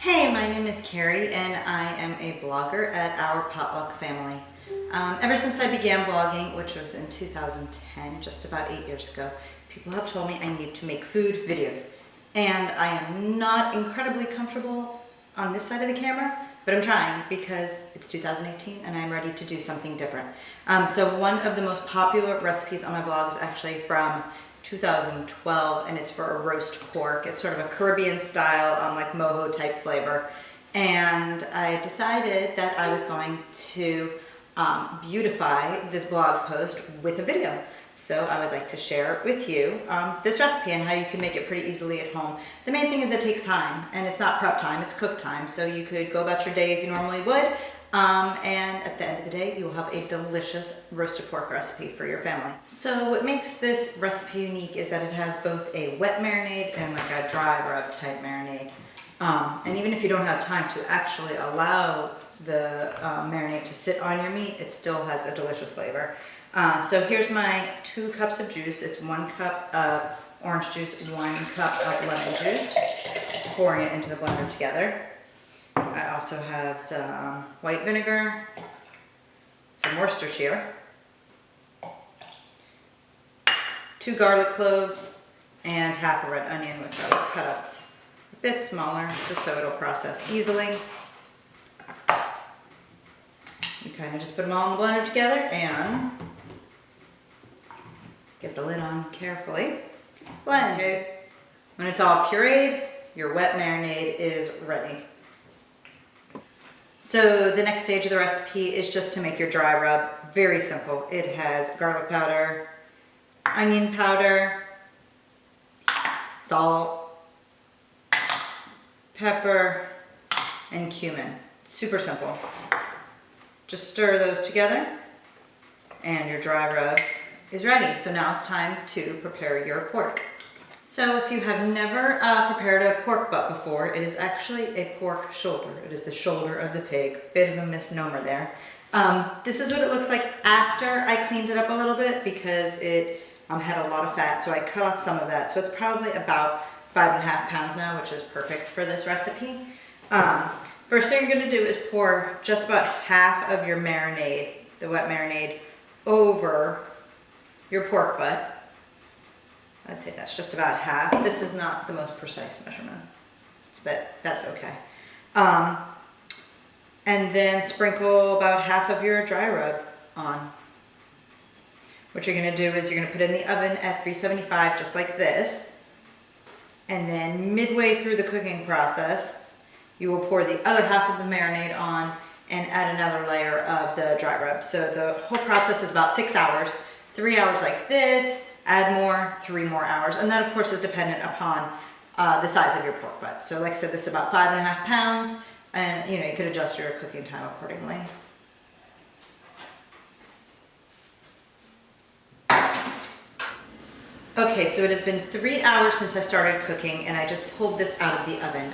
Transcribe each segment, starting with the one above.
Hey, my name is Carrie and I am a blogger at Our Potluck Family. Ever since I began blogging, which was in 2010, just about 8 years ago, people have told me I need to make food videos. And I am not incredibly comfortable on this side of the camera, but I'm trying because it's 2018 and I'm ready to do something different. So one of the most popular recipes on my blog is actually from 2012, and it's for a roast pork. It's sort of a Caribbean style, like mojo type flavor. And I decided that I was going to beautify this blog post with a video. So I would like to share with you this recipe and how you can make it pretty easily at home. The main thing is it takes time, and it's not prep time, it's cook time. So you could go about your day as you normally would, and at the end of the day, you will have a delicious roasted pork recipe for your family. So what makes this recipe unique is that it has both a wet marinade and like a dry rub type marinade. And even if you don't have time to actually allow the marinade to sit on your meat, it still has a delicious flavor. So here's my 2 cups of juice. It's 1 cup of orange juice, 1 cup of lemon juice. Pouring it into the blender together. I also have some white vinegar, some Worcestershire, 2 garlic cloves, and half a red onion, which I will cut up a bit smaller just so it'll process easily. You kind of just put them all in the blender together and get the lid on carefully. Blend. Okay. When it's all pureed, your wet marinade is ready. So the next stage of the recipe is just to make your dry rub. Very simple. It has garlic powder, onion powder, salt, pepper, and cumin. Super simple. Just stir those together and your dry rub is ready. So now it's time to prepare your pork. So if you have never prepared a pork butt before, it is actually a pork shoulder. It is the shoulder of the pig. Bit of a misnomer there. This is what it looks like after I cleaned it up a little bit because it had a lot of fat, so I cut off some of that. So it's probably about 5.5 pounds now, which is perfect for this recipe. First thing you're gonna do is pour just about half of your marinade, the wet marinade, over your pork butt. I'd say that's just about half. This is not the most precise measurement, but that's okay. And then sprinkle about half of your dry rub on. What you're gonna do is you're gonna put it in the oven at 375, just like this. And then midway through the cooking process, you will pour the other half of the marinade on and add another layer of the dry rub. So the whole process is about 6 hours, 3 hours like this, add more, 3 more hours. And that of course is dependent upon the size of your pork butt. So like I said, this is about 5.5 pounds, and you could adjust your cooking time accordingly. Okay, so it has been 3 hours since I started cooking and I just pulled this out of the oven.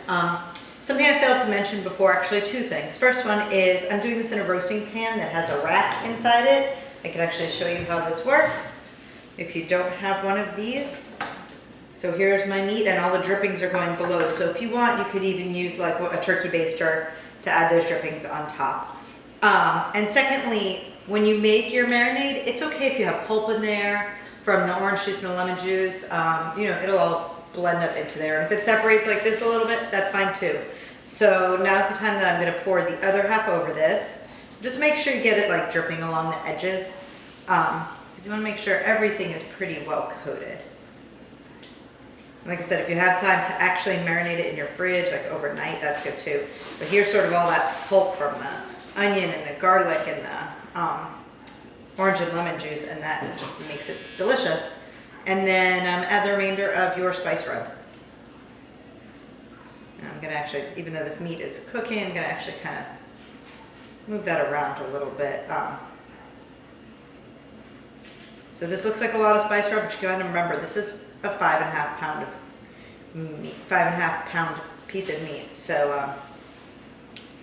Something I failed to mention before, actually 2 things. First one is I'm doing this in a roasting pan that has a rack inside it. I can actually show you how this works if you don't have one of these. So here's my meat and all the drippings are going below. So if you want, you could even use like a turkey baster to add those drippings on top. And secondly, when you make your marinade, it's okay if you have pulp in there from the orange juice and the lemon juice. It'll all blend up into there. And if it separates like this a little bit, that's fine too. So now's the time that I'm gonna pour the other half over this. Just make sure you get it like dripping along the edges. Because you want to make sure everything is pretty well coated. Like I said, if you have time to actually marinate it in your fridge, like overnight, that's good too. But here's sort of all that pulp from the onion and the garlic and the orange and lemon juice, and that just makes it delicious. And then add the remainder of your spice rub. And I'm gonna actually, even though this meat is cooking, I'm gonna actually kind of move that around a little bit. So this looks like a lot of spice rub, but you gotta remember this is a 5.5 pound of meat, 5.5 pound piece of meat. So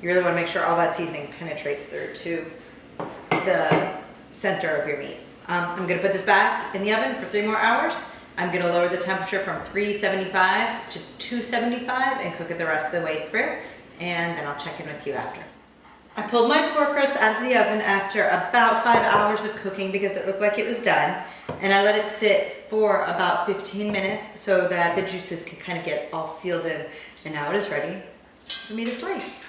you really want to make sure all that seasoning penetrates through to the center of your meat. I'm gonna put this back in the oven for 3 more hours. I'm gonna lower the temperature from 375 to 275 and cook it the rest of the way through. and then I'll check in with you after. I pulled my pork roast out of the oven after about 5 hours of cooking because it looked like it was done. And I let it sit for about 15 minutes so that the juices could kind of get all sealed in. And now it is ready for me to slice.